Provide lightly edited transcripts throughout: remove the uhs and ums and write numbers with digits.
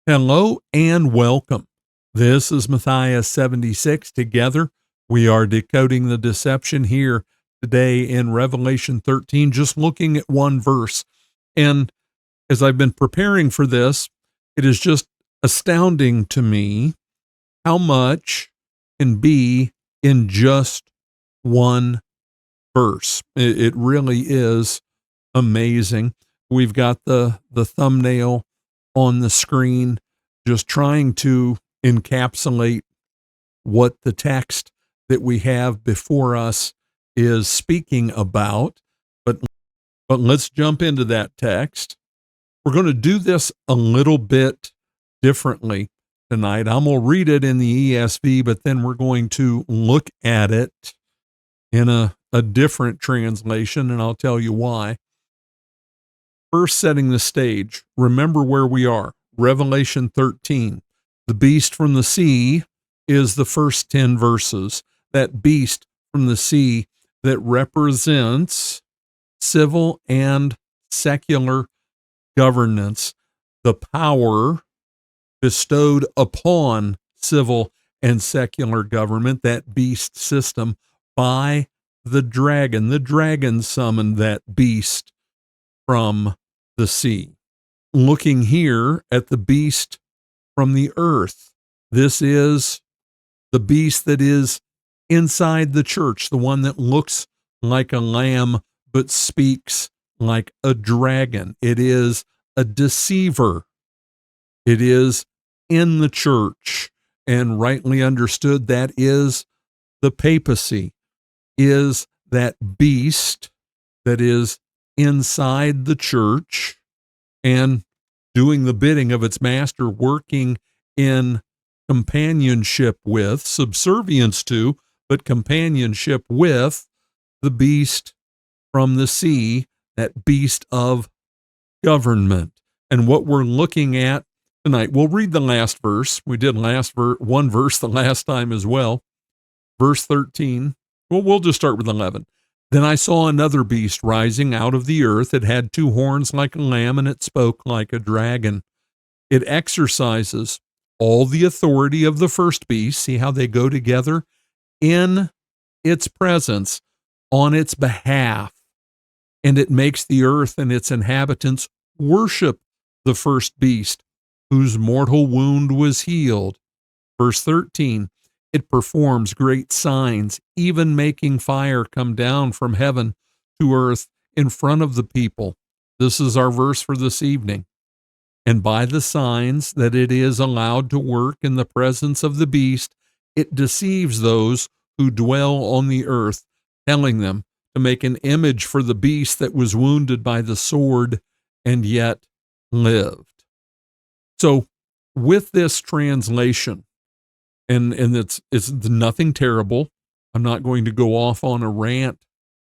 Hello and welcome. This is Matthias 76. Together, we are decoding the deception here today in Revelation 13, just looking at one verse. And as I've been preparing for this, it is just astounding to me how much can be in just one verse. It really is amazing. We've got the thumbnail on the screen, just trying to encapsulate what the text that we have before us is speaking about. But let's jump into that text. We're going to do this a little bit differently tonight. I'm going to read it in the ESV, but then we're going to look at it in a different translation, and I'll tell you why. First, setting the stage, remember where we are. Revelation 13. The beast from the sea is the first 10 verses. That beast from the sea that represents civil and secular governance, the power bestowed upon civil and secular government, that beast system, by the dragon. The dragon summoned that beast from the sea. Looking here at the beast from the earth, this is the beast that is inside the church, the one that looks like a lamb but speaks like a dragon. It is a deceiver. It is in the church, and rightly understood, that is the papacy, is that beast that is inside the church and doing the bidding of its master, working in companionship with, subservience to, but companionship with the beast from the sea, that beast of government. And what we're looking at tonight, we'll read the last verse. We did one verse the last time as well. Verse 13. Well, we'll just start with 11. Then I saw another beast rising out of the earth. It had 2 horns like a lamb, and it spoke like a dragon. It exercises all the authority of the first beast. See how they go together? In its presence, on its behalf. And it makes the earth and its inhabitants worship the first beast, whose mortal wound was healed. Verse 13. It performs great signs, even making fire come down from heaven to earth in front of the people. This is our verse for this evening. And by the signs that it is allowed to work in the presence of the beast, it deceives those who dwell on the earth, telling them to make an image for the beast that was wounded by the sword and yet lived. So with this translation, and it's nothing terrible. I'm not going to go off on a rant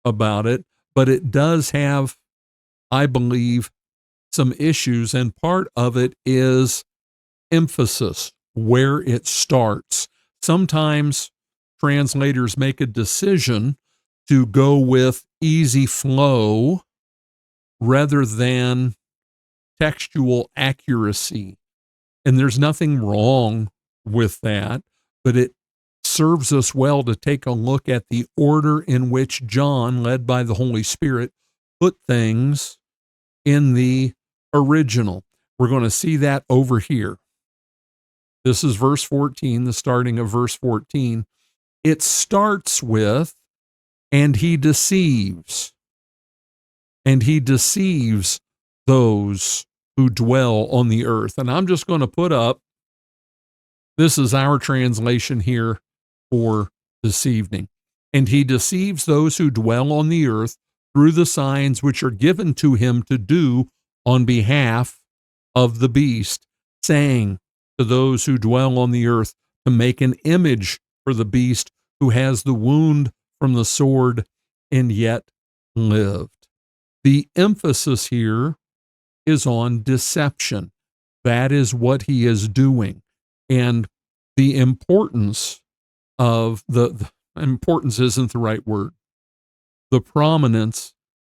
about it, but it does have, I believe, some issues, and part of it is emphasis, where it starts. Sometimes translators make a decision to go with easy flow rather than textual accuracy. And there's nothing wrong with that, but it serves us well to take a look at the order in which John, led by the Holy Spirit, put things in the original. We're going to see that over here. This is verse 14, the starting of verse 14. It starts with, and he deceives. And he deceives those who dwell on the earth. And I'm just going to put up, this is our translation here for this evening. And he deceives those who dwell on the earth through the signs which are given to him to do on behalf of the beast, saying to those who dwell on the earth to make an image for the beast who has the wound from the sword and yet lived. The emphasis here is on deception. That is what he is doing. And the importance of the importance isn't the right word. The prominence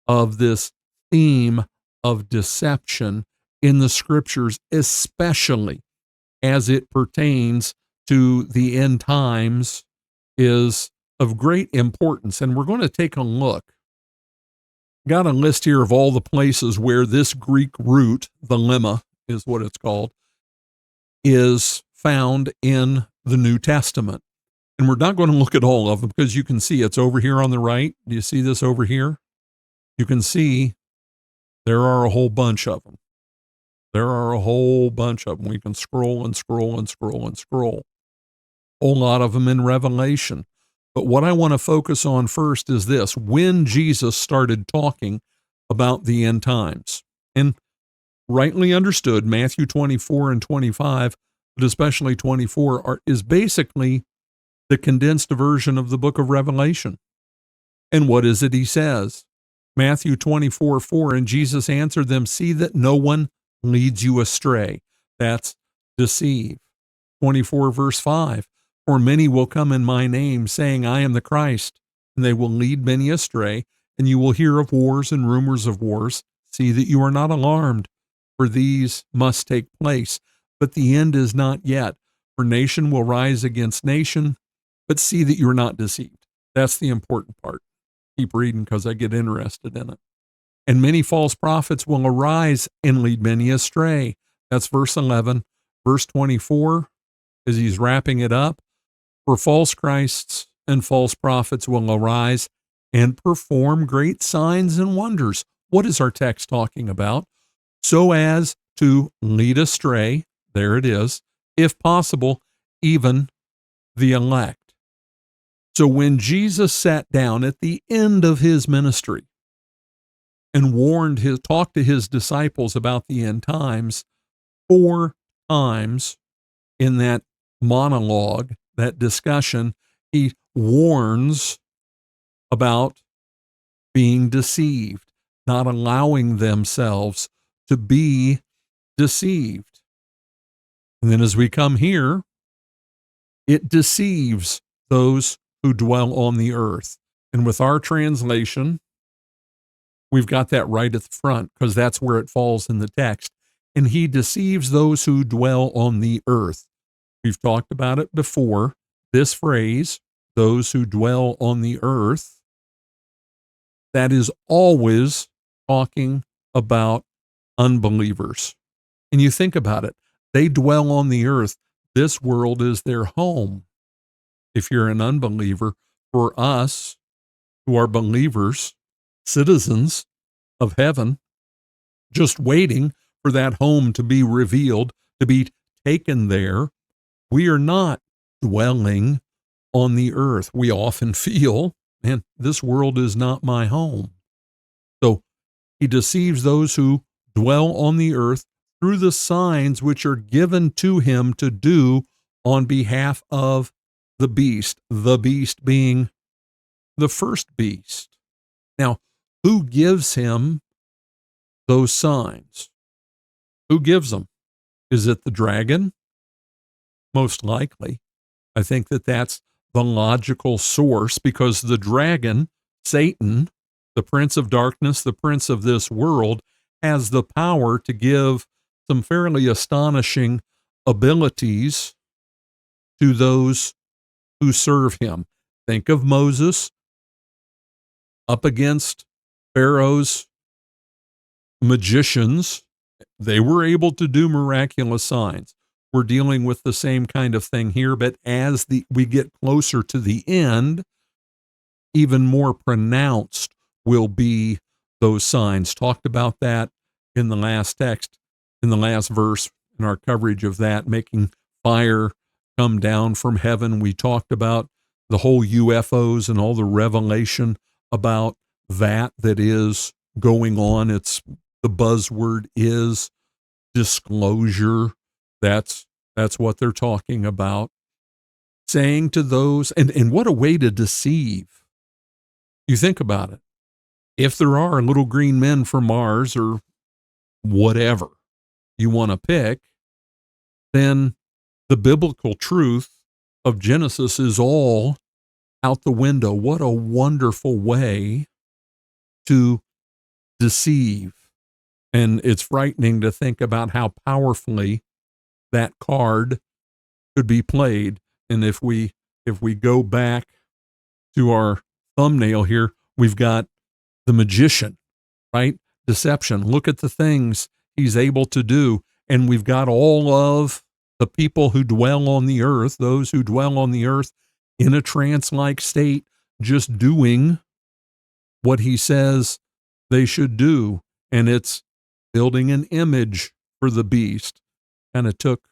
of this theme of deception in the scriptures, especially as it pertains to the end times is of great importance. And we're going to take a look. Got a list here of all the places where this Greek root, the lemma is what it's called, is found in the New Testament. And we're not going to look at all of them because you can see it's over here on the right. Do you see this over here? You can see there are a whole bunch of them. There are a whole bunch of them. We can scroll and scroll and scroll and scroll. A whole lot of them in Revelation. But what I want to focus on first is this: when Jesus started talking about the end times. And rightly understood, Matthew 24 and 25, but especially 24, is basically the condensed version of the book of Revelation. And what is it he says? Matthew 24:4, and Jesus answered them, see that no one leads you astray. That's deceive. 24 verse 5, for many will come in my name, saying, I am the Christ, and they will lead many astray, and you will hear of wars and rumors of wars. See that you are not alarmed, for these must take place, but the end is not yet. For nation will rise against nation, but see that you're not deceived. That's the important part. Keep reading because I get interested in it. And many false prophets will arise and lead many astray. That's verse 11. Verse 24, as he's wrapping it up, for false Christs and false prophets will arise and perform great signs and wonders. What is our text talking about? So as to lead astray, there it is, if possible, even the elect. So when Jesus sat down at the end of his ministry and talked to his disciples about the end times, 4 times in that monologue, that discussion, he warns about being deceived, not allowing themselves to be deceived. And then as we come here, it deceives those who dwell on the earth. And with our translation, we've got that right at the front because that's where it falls in the text. And he deceives those who dwell on the earth. We've talked about it before. This phrase, those who dwell on the earth, that is always talking about unbelievers. And you think about it, they dwell on the earth. This world is their home. If you're an unbeliever, for us who are believers, citizens of heaven, just waiting for that home to be revealed, to be taken there, we are not dwelling on the earth. We often feel, man, this world is not my home. So he deceives those who dwell on the earth through the signs which are given to him to do on behalf of the beast being the first beast. Now, who gives him those signs? Who gives them? Is it the dragon? Most likely. I think that that's the logical source because the dragon, Satan, the prince of darkness, the prince of this world, has the power to give some fairly astonishing abilities to those who serve him. Think of Moses up against Pharaoh's magicians. They were able to do miraculous signs. We're dealing with the same kind of thing here, but as we get closer to the end, even more pronounced will be those signs. Talked about that in the last text, in the last verse, in our coverage of that, making fire come down from heaven. We talked about the whole UFOs and all the revelation about that is going on. It's the buzzword is disclosure. That's what they're talking about. Saying to those, and what a way to deceive. You think about it. If there are little green men from Mars or whatever you want to pick, then the biblical truth of Genesis is all out the window. What a wonderful way to deceive. And it's frightening to think about how powerfully that card could be played. And if we go back to our thumbnail here, we've got the magician, right? Deception. Look at the things he's able to do. And we've got all of the people who dwell on the earth, those who dwell on the earth in a trance-like state, just doing what he says they should do. And it's building an image for the beast. Kind of took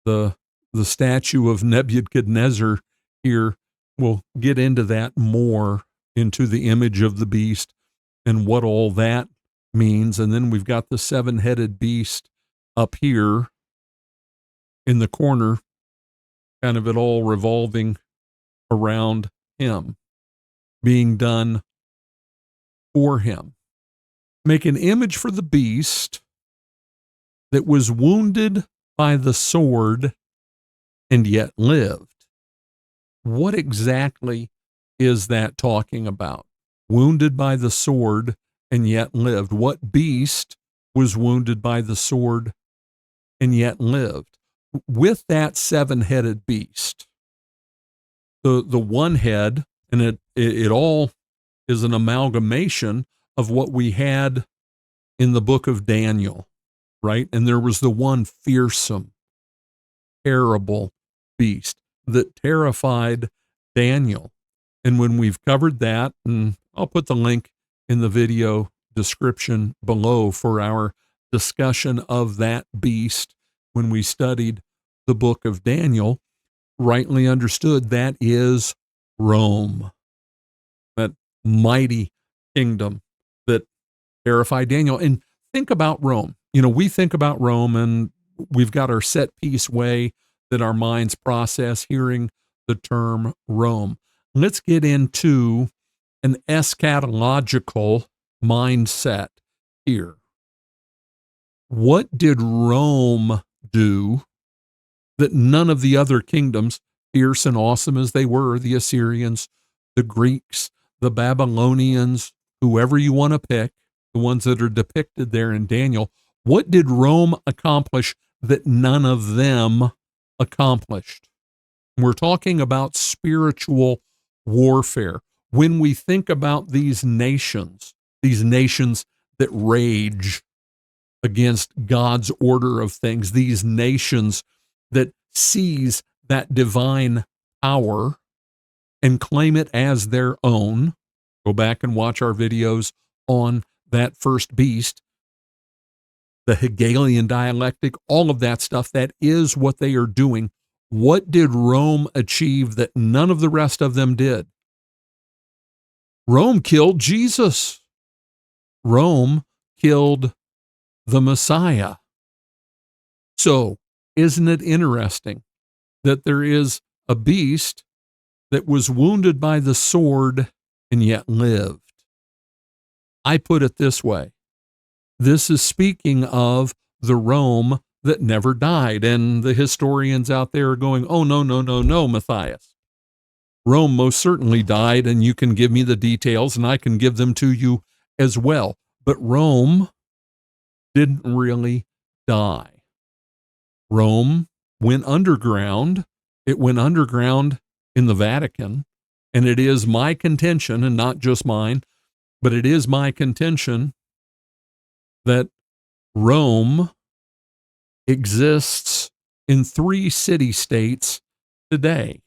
the statue of Nebuchadnezzar here. We'll get into that more, into the image of the beast and what all that means. And then we've got the seven-headed beast up here in the corner, kind of it all revolving around him, being done for him. Make an image for the beast that was wounded by the sword and yet lived. What exactly is that talking about? Wounded by the sword and yet lived. What beast was wounded by the sword and yet lived? With that seven-headed beast, the one head, and it all is an amalgamation of what we had in the book of Daniel, right? And there was the one fearsome, terrible beast that terrified Daniel. And when we've covered that, and I'll put the link in the video description below for our discussion of that beast when we studied the book of Daniel, rightly understood, that is Rome, that mighty kingdom that terrified Daniel. And think about Rome. You know, we think about Rome and we've got our set piece way that our minds process hearing the term Rome. Let's get into an eschatological mindset here. What did Rome do that none of the other kingdoms, fierce and awesome as they were, the Assyrians, the Greeks, the Babylonians, whoever you want to pick, the ones that are depicted there in Daniel, what did Rome accomplish that none of them accomplished? We're talking about spiritual warfare. When we think about these nations that rage against God's order of things, these nations that seize that divine power and claim it as their own. Go back and watch our videos on that first beast, the Hegelian dialectic, all of that stuff. That is what they are doing. What did Rome achieve that none of the rest of them did? Rome killed Jesus. Rome killed the Messiah. So, isn't it interesting that there is a beast that was wounded by the sword and yet lived? I put it this way. This is speaking of the Rome that never died. And the historians out there are going, oh, no, Matthias. Rome most certainly died, and you can give me the details, and I can give them to you as well. But Rome didn't really die. Rome went underground. It went underground in the Vatican, and it is my contention, and not just mine, but it is my contention that Rome exists in 3 city-states today.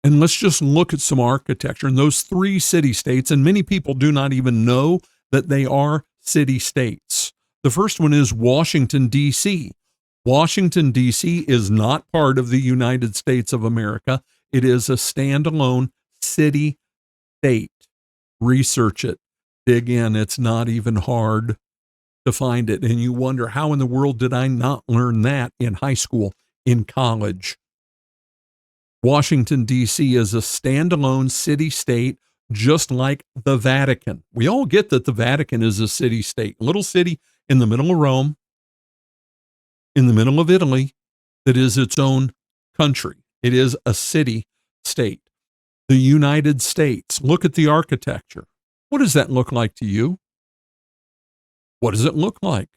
And let's just look at some architecture in those 3 city-states, and many people do not even know that they are city-states. The first one is Washington, D.C. Washington, D.C. is not part of the United States of America. It is a standalone city-state. Research it. Dig in. It's not even hard to find it. And you wonder, how in the world did I not learn that in high school, in college? Washington, D.C. is a standalone city-state, just like the Vatican. We all get that the Vatican is a city-state, little city in the middle of Rome, in the middle of Italy, that is its own country. It is a city-state. The United States, look at the architecture. What does that look like to you? What does it look like?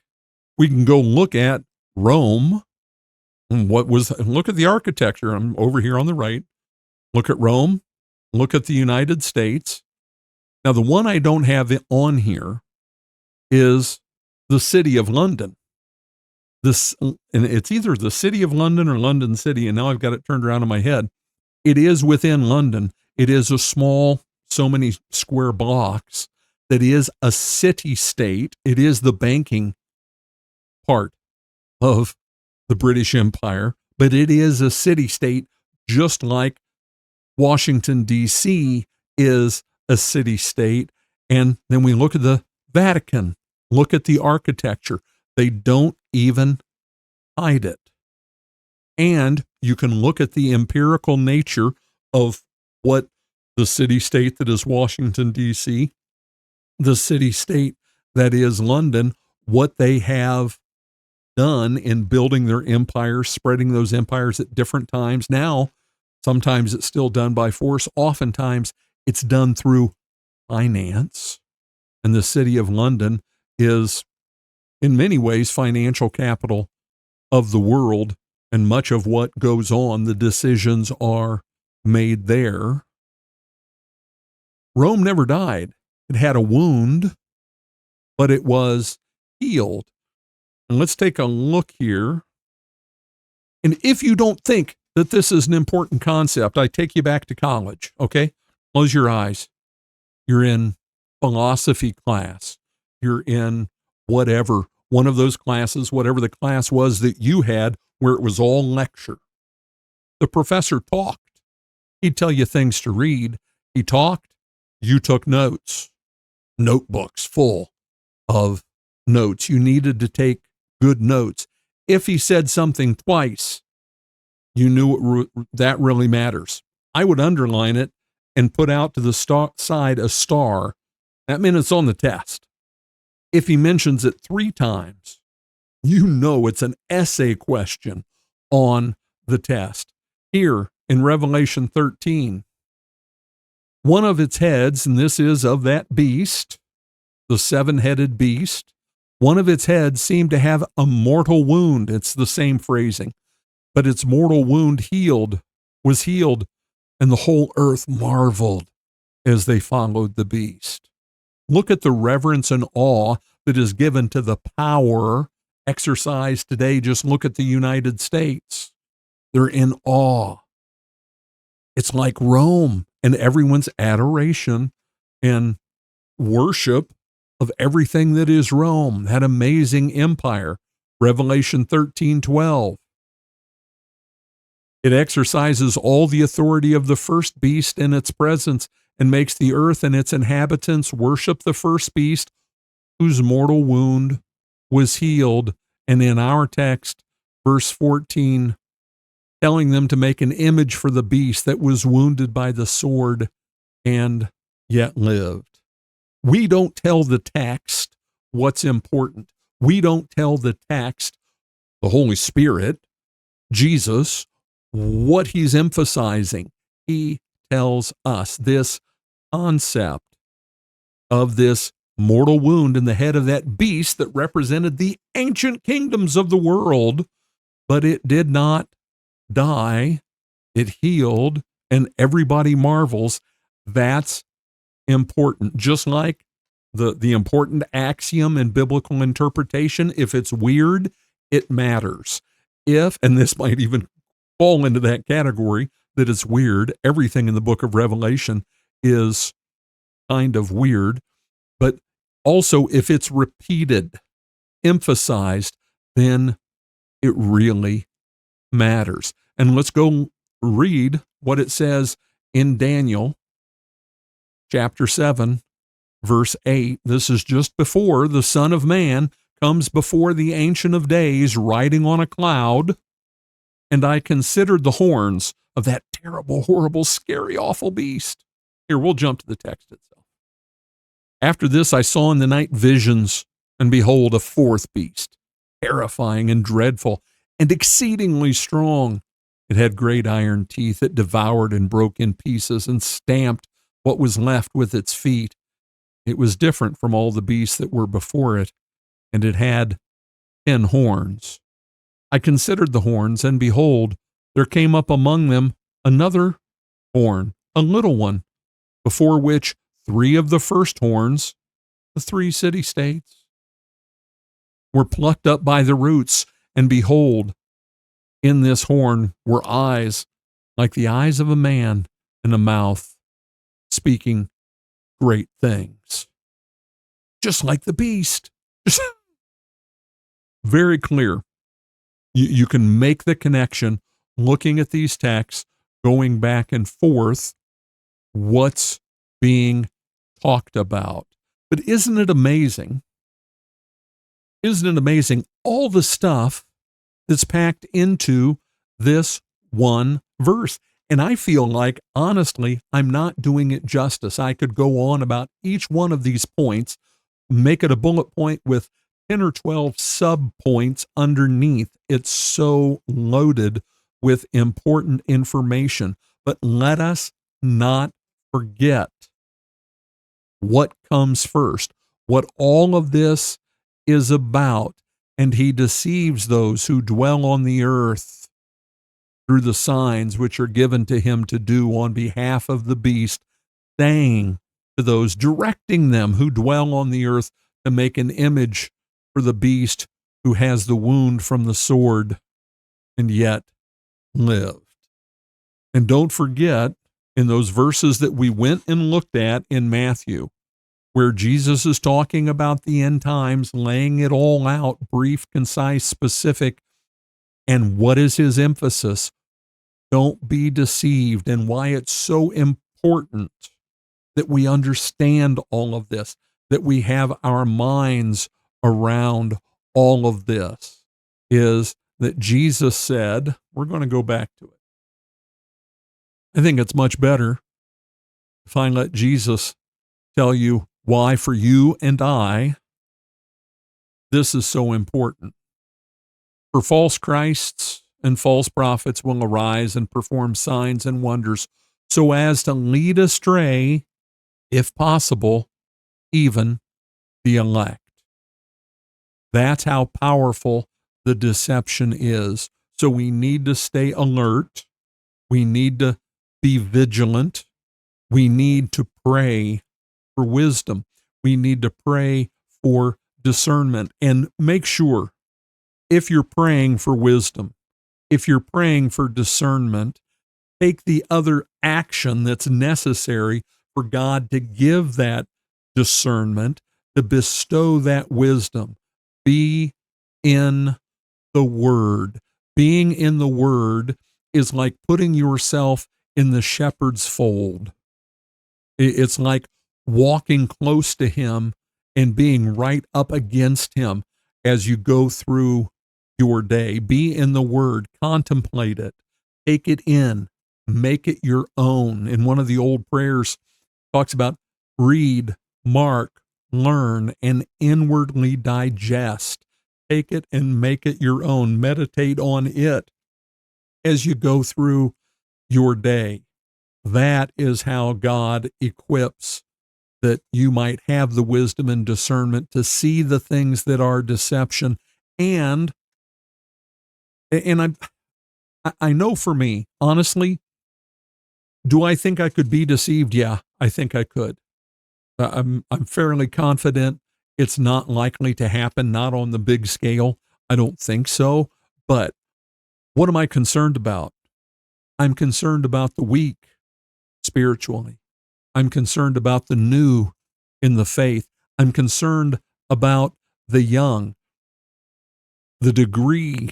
We can go look at Rome And look at the architecture. I'm over here on the right. Look at Rome. Look at the United States. Now, the one I don't have on here is the city of London. And it's either the city of London or London City, and now I've got it turned around in my head. It is within London. It is a small, so many square blocks, that is a city-state. It is the banking part of the British Empire, but it is a city-state, just like Washington, D.C. is a city-state. And then we look at the Vatican, look at the architecture. They don't even hide it. And you can look at the empirical nature of what the city-state that is Washington, D.C., the city-state that is London, what they have done in building their empires, spreading those empires at different times. Now, sometimes it's still done by force. Oftentimes, it's done through finance. And the city of London is, in many ways, financial capital of the world. And much of what goes on, the decisions are made there. Rome never died. It had a wound, but it was healed. And let's take a look here. And if you don't think that this is an important concept, I take you back to college, okay? Close your eyes. You're in philosophy class. You're in whatever, one of those classes, whatever the class was that you had, where it was all lecture. The professor talked. He'd tell you things to read. He talked. You took notes. Notebooks full of notes. You needed to take good notes. If he said something twice, you knew that really matters. I would underline it and put out to the side a star. That means it's on the test. If he mentions it 3 times, you know it's an essay question on the test. Here in Revelation 13, one of its heads, and this is of that beast, the 7-headed beast, one of its heads seemed to have a mortal wound. It's the same phrasing, but its mortal wound was healed, and the whole earth marveled as they followed the beast. Look at the reverence and awe that is given to the power exercised today. Just look at the United States. They're in awe. It's like Rome, and everyone's adoration and worship of everything that is Rome, that amazing empire. Revelation 13:12. It exercises all the authority of the first beast in its presence and makes the earth and its inhabitants worship the first beast whose mortal wound was healed. And in our text, verse 14, telling them to make an image for the beast that was wounded by the sword and yet lived. We don't tell the text what's important. We don't tell the text, the Holy Spirit, Jesus, what he's emphasizing. He tells us this concept of this mortal wound in the head of that beast that represented the ancient kingdoms of the world, but it did not die. It healed, and everybody marvels. That's important. Just like the important axiom in biblical interpretation, if it's weird, it matters. And this might even fall into that category, that it's weird. Everything in the book of Revelation is kind of weird, but also if it's repeated, emphasized, then it really matters. And let's go read what it says in Daniel chapter 7, verse 8. This is just before the Son of Man comes before the Ancient of Days riding on a cloud. And I considered the horns of that terrible, horrible, scary, awful beast. Here, we'll jump to the text itself. After this, I saw in the night visions, and behold, a 4th beast, terrifying and dreadful, and exceedingly strong. It had great iron teeth. It devoured and broke in pieces and stamped what was left with its feet. It was different from all the beasts that were before it, and it had 10 horns. I considered the horns, and behold, there came up among them another horn, a little one, before which three of the first horns, the three city states, were plucked up by the roots, and behold, in this horn were eyes like the eyes of a man, and a mouth speaking great things. Just like the beast. Very clear. You can make the connection looking at these texts, going back and forth, what's being talked about. But isn't it amazing? Isn't it amazing all the stuff that's packed into this one verse? And I feel like, honestly, I'm not doing it justice. I could go on about each one of these points, make it a bullet point with 10 or 12 sub points underneath. It's so loaded with important information. But let us not forget what comes first, what all of this is about. And he deceives those who dwell on the earth through the signs which are given to him to do on behalf of the beast, saying to those, directing them who dwell on the earth to make an image for the beast who has the wound from the sword and yet lived. And don't forget, in those verses that we went and looked at in Matthew, where Jesus is talking about the end times, laying it all out, brief, concise, specific, and what is his emphasis? Don't be deceived, and why it's so important that we understand all of this, that we have our minds around all of this, is that Jesus said, we're going to go back to it. I think it's much better if I let Jesus tell you why, for you and I, this is so important. For false Christs and false prophets will arise and perform signs and wonders so as to lead astray, if possible, even the elect. That's how powerful the deception is. So we need to stay alert. We need to be vigilant. We need to pray for wisdom. We need to pray for discernment. And make sure, if you're praying for wisdom, if you're praying for discernment, take the other action that's necessary for God to give that discernment, to bestow that wisdom. Be in the Word. Being in the Word is like putting yourself in the shepherd's fold. It's like walking close to him and being right up against him as you go through your day. Be in the Word, contemplate it, take it in, make it your own. In one of the old prayers, talks about read, mark, learn, and inwardly digest. Take it and make it your own. Meditate on it as you go through your day. That is how God equips that you might have the wisdom and discernment to see the things that are deception. And I know for me, honestly, do I think I could be deceived? Yeah, I think I could. I'm fairly confident it's not likely to happen, not on the big scale. I don't think so. But what am I concerned about? I'm concerned about the weak spiritually. I'm concerned about the new in the faith. I'm concerned about the young, the degree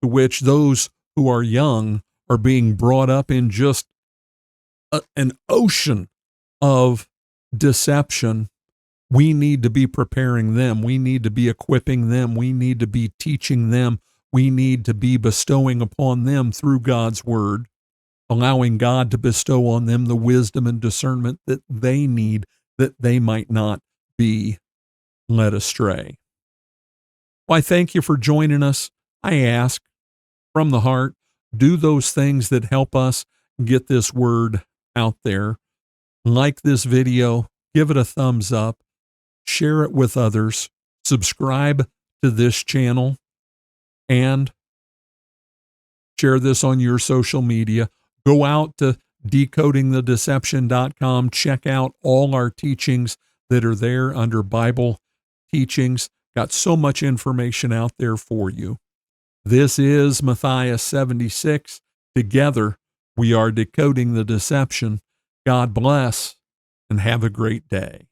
to which those who are young are being brought up in just an ocean of deception. We need to be preparing them. We need to be equipping them. We need to be teaching them. We need to be bestowing upon them through God's word, allowing God to bestow on them the wisdom and discernment that they need, that they might not be led astray. Well, I thank you for joining us. I ask from the heart, do those things that help us get this word out there. Like this video, give it a thumbs up, share it with others, subscribe to this channel, and Share this on your social media. Go out to decodingthedeception.com. Check out all our teachings that are there under Bible teachings. Got so much information out there for you. This is Matthias 76. Together, we are decoding the deception. God bless and have a great day.